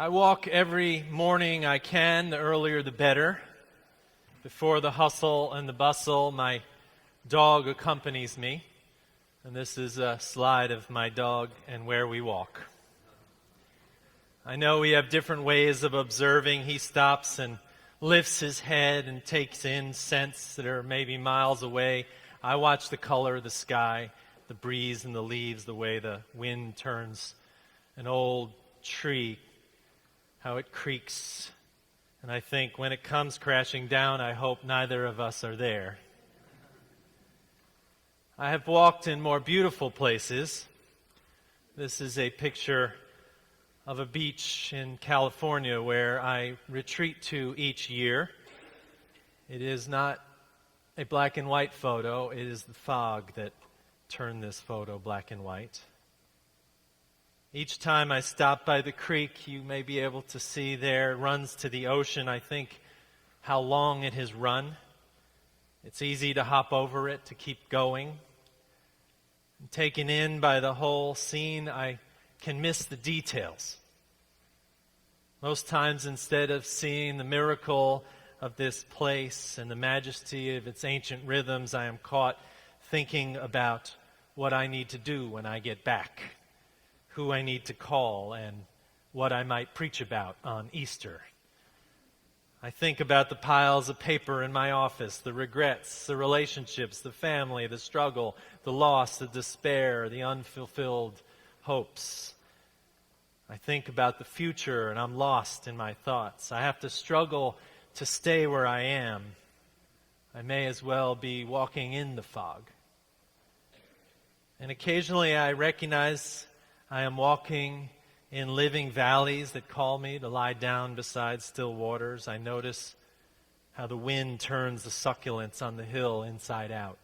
I walk every morning I can, the earlier the better. Before the hustle and the bustle, my dog accompanies me. And this is a slide of my dog and where we walk. I know we have different ways of observing. He stops and lifts his head and takes in scents that are maybe miles away. I watch the color of the sky, the breeze and the leaves, the way the wind turns an old tree, how it creaks. And I think when it comes crashing down, I hope neither of us are there. I have walked in more beautiful places. This is a picture of a beach in California where I retreat to each year. It is not a black and white photo. It is the fog that turned this photo black and white. Each time I stop by the creek, you may be able to see there, it runs to the ocean. I think how long it has run. It's easy to hop over it, to keep going. And taken in by the whole scene, I can miss the details. Most times, instead of seeing the miracle of this place and the majesty of its ancient rhythms, I am caught thinking about what I need to do when I get back, who I need to call, and what I might preach about on Easter. I think about the piles of paper in my office, the regrets, the relationships, the family, the struggle, the loss, the despair, the unfulfilled hopes. I think about the future and I'm lost in my thoughts. I have to struggle to stay where I am. I may as well be walking in the fog. And occasionally I recognize I am walking in living valleys that call me to lie down beside still waters. I notice how the wind turns the succulents on the hill inside out.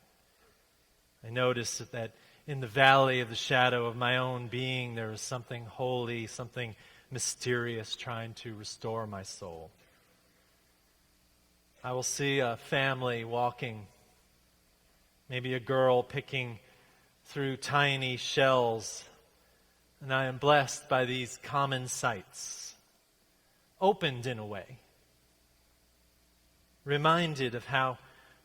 I notice that in the valley of the shadow of my own being, there is something holy, something mysterious trying to restore my soul. I will see a family walking, maybe a girl picking through tiny shells. And I am blessed by these common sights, opened in a way, reminded of how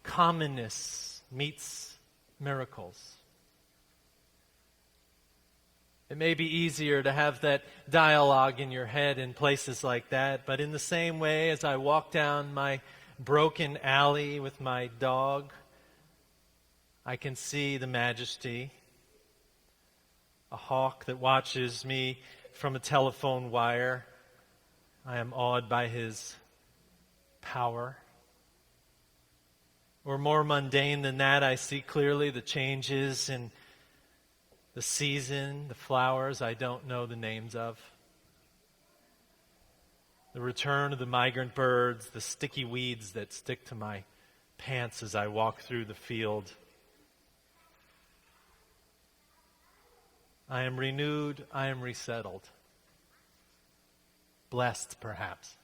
commonness meets miracles. It may be easier to have that dialogue in your head in places like that, but in the same way as I walk down my broken alley with my dog, I can see the majesty. A hawk that watches me from a telephone wire. I am awed by his power. Or more mundane than that, I see clearly the changes in the season, the flowers I don't know the names of. The return of the migrant birds, the sticky weeds that stick to my pants as I walk through the field. I am renewed, I am resettled. Blessed, perhaps.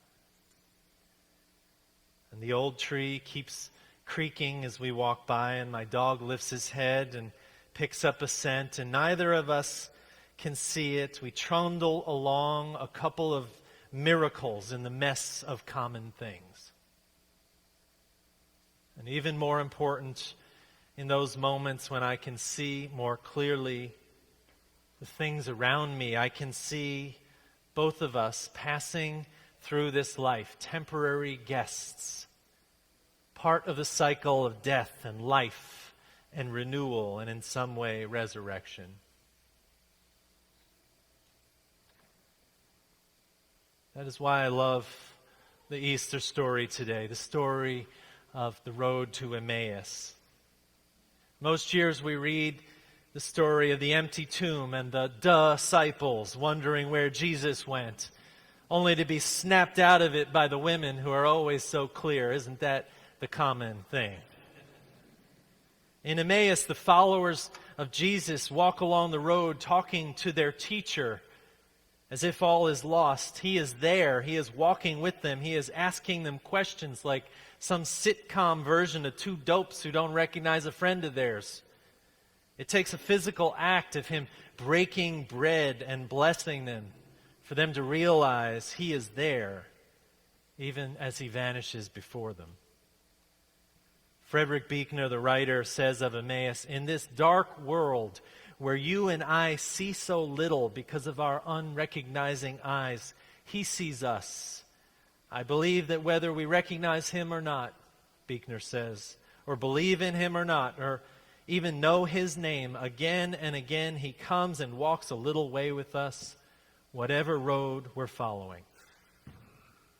And the old tree keeps creaking as we walk by, and my dog lifts his head and picks up a scent, and neither of us can see it. We trundle along a couple of miracles in the mess of common things. And even more important, in those moments when I can see more clearly the things around me, I can see both of us passing through this life, temporary guests, part of the cycle of death and life and renewal and in some way resurrection. That is why I love the Easter story today, the story of the road to Emmaus. Most years we read the story of the empty tomb and the disciples wondering where Jesus went, only to be snapped out of it by the women who are always so clear. Isn't that the common thing? In Emmaus, the followers of Jesus walk along the road talking to their teacher as if all is lost. He is there. He is walking with them. He is asking them questions like some sitcom version of two dopes who don't recognize a friend of theirs. It takes a physical act of him breaking bread and blessing them for them to realize he is there, even as he vanishes before them. Frederick Buechner, the writer, says of Emmaus, "In this dark world where you and I see so little because of our unrecognizing eyes, he sees us. I believe that whether we recognize him or not," Buechner says, "or believe in him or not, or even know his name, again and again he comes and walks a little way with us, whatever road we're following.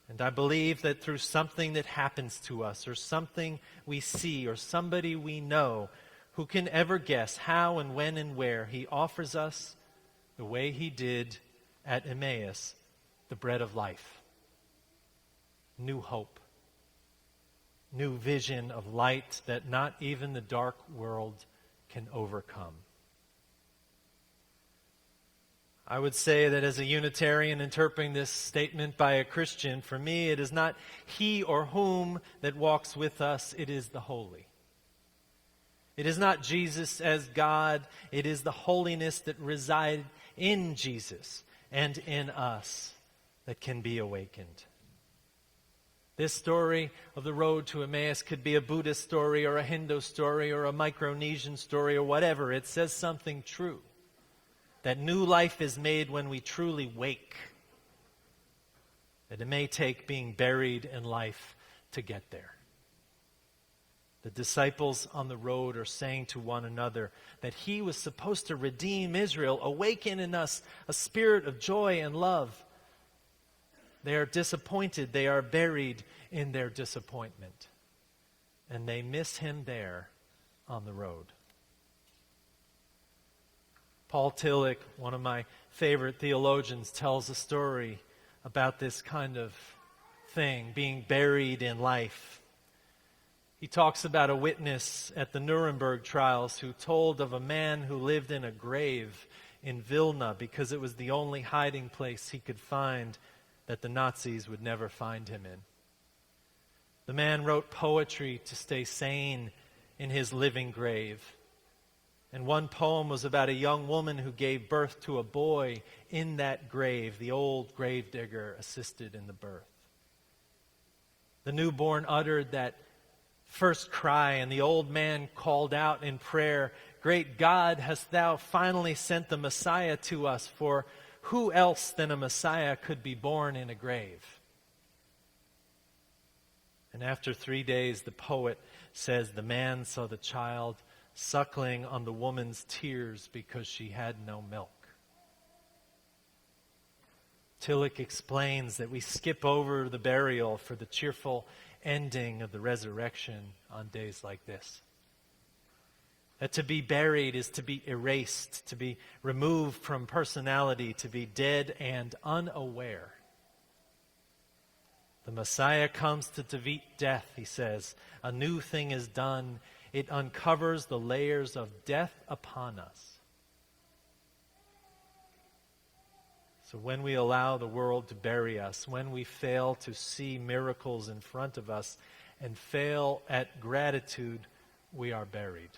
And I believe that through something that happens to us, or something we see, or somebody we know, who can ever guess how and when and where, he offers us, the way he did at Emmaus, the bread of life. New hope. New vision of light that not even the dark world can overcome." I would say that as a Unitarian interpreting this statement by a Christian, for me it is not he or whom that walks with us, it is the holy. It is not Jesus as God, it is the holiness that resides in Jesus and in us that can be awakened. This story of the road to Emmaus could be a Buddhist story or a Hindu story or a Micronesian story or whatever. It says something true. That new life is made when we truly wake. That it may take being buried in life to get there. The disciples on the road are saying to one another that he was supposed to redeem Israel, awaken in us a spirit of joy and love. They are disappointed. They are buried in their disappointment. And they miss him there on the road. Paul Tillich, one of my favorite theologians, tells a story about this kind of thing, being buried in life. He talks about a witness at the Nuremberg trials who told of a man who lived in a grave in Vilna because it was the only hiding place he could find that the Nazis would never find him in. The man wrote poetry to stay sane in his living grave. And one poem was about a young woman who gave birth to a boy in that grave. The old gravedigger assisted in the birth. The newborn uttered that first cry, and the old man called out in prayer, "Great God, hast thou finally sent the Messiah to us, for who else than a Messiah could be born in a grave?" And after 3 days, the poet says, the man saw the child suckling on the woman's tears because she had no milk. Tillich explains that we skip over the burial for the cheerful ending of the resurrection on days like this. That to be buried is to be erased, to be removed from personality, to be dead and unaware. The Messiah comes to defeat death, he says. A new thing is done. It uncovers the layers of death upon us. So when we allow the world to bury us, when we fail to see miracles in front of us and fail at gratitude, we are buried.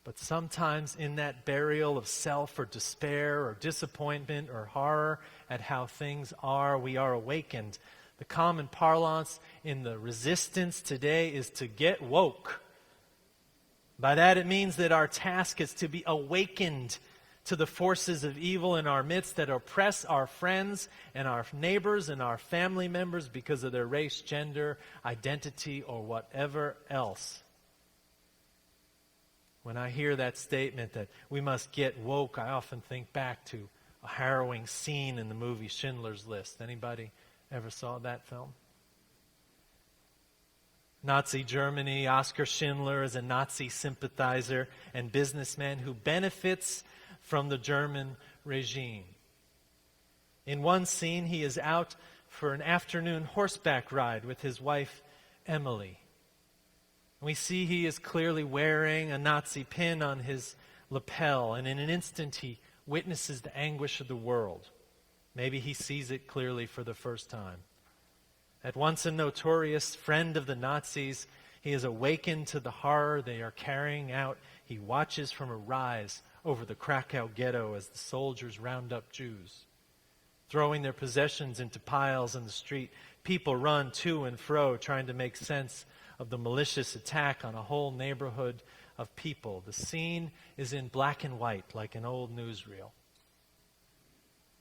But sometimes in that burial of self or despair or disappointment or horror at how things are, we are awakened. The common parlance in the resistance today is to get woke. By that it means that our task is to be awakened to the forces of evil in our midst that oppress our friends and our neighbors and our family members because of their race, gender, identity, or whatever else. When I hear that statement that we must get woke, I often think back to a harrowing scene in the movie Schindler's List. Anybody ever saw that film? Nazi Germany, Oskar Schindler is a Nazi sympathizer and businessman who benefits from the German regime. In one scene, he is out for an afternoon horseback ride with his wife, Emily. We see he is clearly wearing a Nazi pin on his lapel, and in an instant he witnesses the anguish of the world. Maybe he sees it clearly for the first time. At once a notorious friend of the Nazis, he is awakened to the horror they are carrying out. He watches from a rise over the Krakow ghetto as the soldiers round up Jews. Throwing their possessions into piles in the street, people run to and fro trying to make sense of the malicious attack on a whole neighborhood of people. The scene is in black and white, like an old newsreel.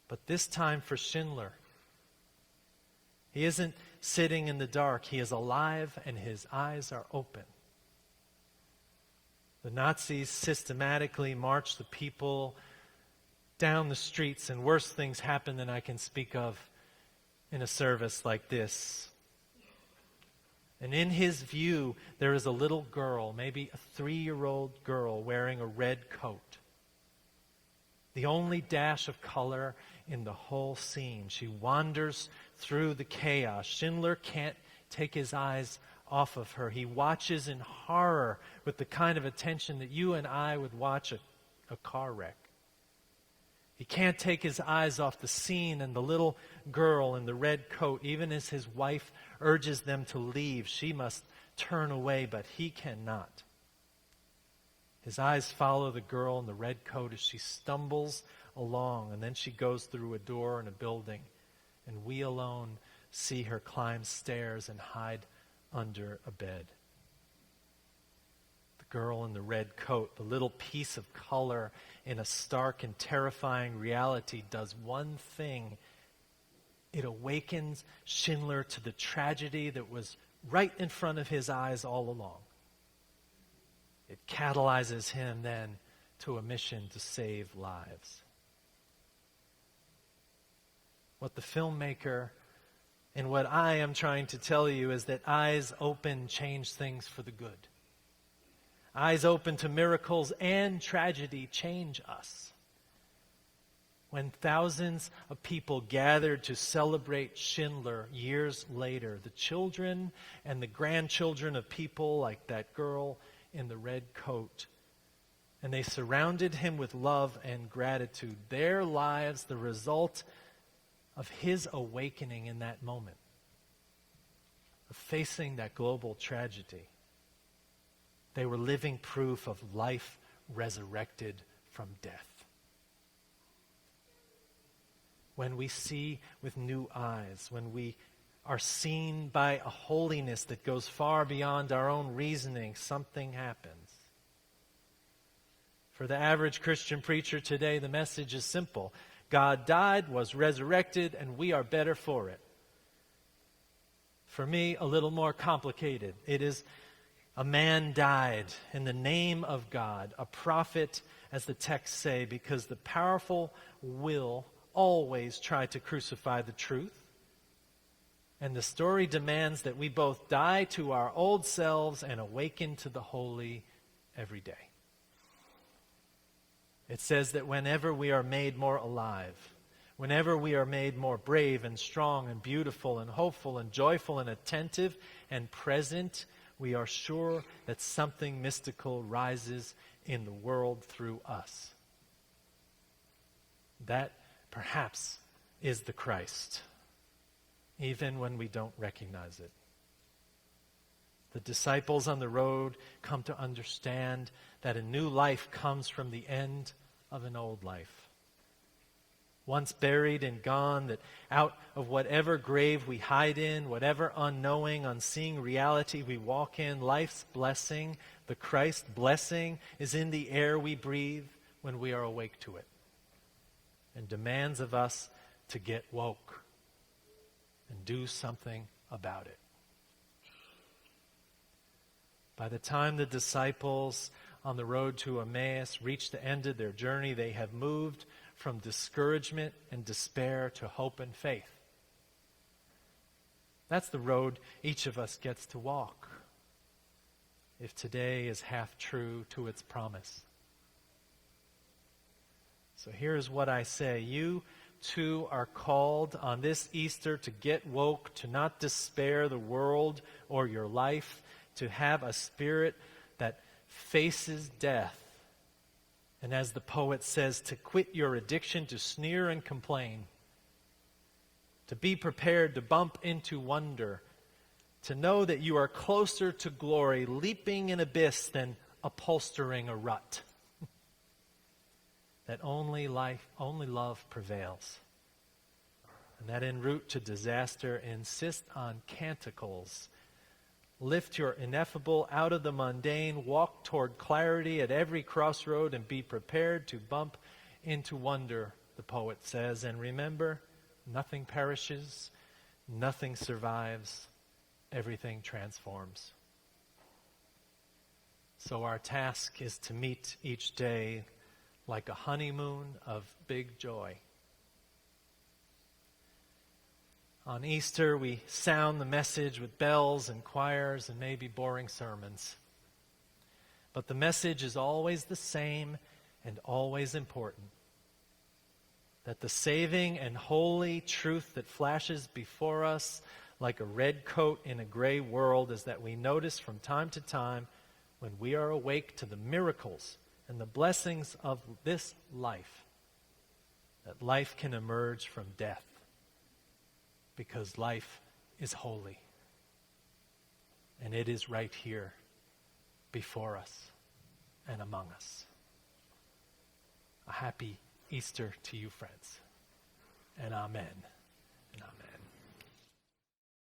But this time for Schindler, he isn't sitting in the dark. He is alive and his eyes are open. The Nazis systematically marched the people down the streets, and worse things happen than I can speak of in a service like this. And in his view, there is a little girl, maybe a 3-year-old girl, wearing a red coat. The only dash of color in the whole scene. She wanders through the chaos. Schindler can't take his eyes off of her. He watches in horror with the kind of attention that you and I would watch a car wreck. He can't take his eyes off the scene and the little girl in the red coat. Even as his wife urges them to leave, she must turn away, but he cannot. His eyes follow the girl in the red coat as she stumbles along, and then she goes through a door in a building, and we alone see her climb stairs and hide under a bed. The girl in the red coat, the little piece of color in a stark and terrifying reality, does one thing. It awakens Schindler to the tragedy that was right in front of his eyes all along. It catalyzes him then to a mission to save lives. What the filmmaker and what I am trying to tell you is that eyes open change things for the good. Eyes open to miracles and tragedy change us. When thousands of people gathered to celebrate Schindler years later, the children and the grandchildren of people like that girl in the red coat, and they surrounded him with love and gratitude, their lives the result of his awakening in that moment, of facing that global tragedy. They were living proof of life resurrected from death. When we see with new eyes, when we are seen by a holiness that goes far beyond our own reasoning, something happens. For the average Christian preacher today, the message is simple. God died, was resurrected, and we are better for it. For me, a little more complicated. It is a man died in the name of God, a prophet, as the texts say, because the powerful will always try to crucify the truth. And the story demands that we both die to our old selves and awaken to the holy every day. It says that whenever we are made more alive, whenever we are made more brave and strong and beautiful and hopeful and joyful and attentive and present, we are sure that something mystical rises in the world through us. That perhaps is the Christ, even when we don't recognize it. The disciples on the road come to understand that a new life comes from the end of an old life. Once buried and gone, that out of whatever grave we hide in, whatever unknowing, unseeing reality we walk in, life's blessing, the Christ blessing, is in the air we breathe when we are awake to it, and demands of us to get woke and do something about it. By the time the disciples on the road to Emmaus reach the end of their journey, they have moved from discouragement and despair to hope and faith. That's the road each of us gets to walk, if today is half true to its promise. So here's what I say. You too are called on this Easter to get woke, to not despair the world or your life, to have a spirit that faces death. And as the poet says, to quit your addiction to sneer and complain, to be prepared to bump into wonder, to know that you are closer to glory, leaping an abyss than upholstering a rut. that only love prevails. And that en route to disaster, insist on canticles. Lift your ineffable out of the mundane, walk toward clarity at every crossroad, and be prepared to bump into wonder, the poet says. And remember, nothing perishes, nothing survives, everything transforms. So our task is to meet each day like a honeymoon of big joy. On Easter, we sound the message with bells and choirs and maybe boring sermons. But the message is always the same and always important. That the saving and holy truth that flashes before us like a red coat in a gray world is that we notice from time to time, when we are awake to the miracles and the blessings of this life, that life can emerge from death. Because life is holy. And it is right here before us and among us. A happy Easter to you, friends. And amen. And amen.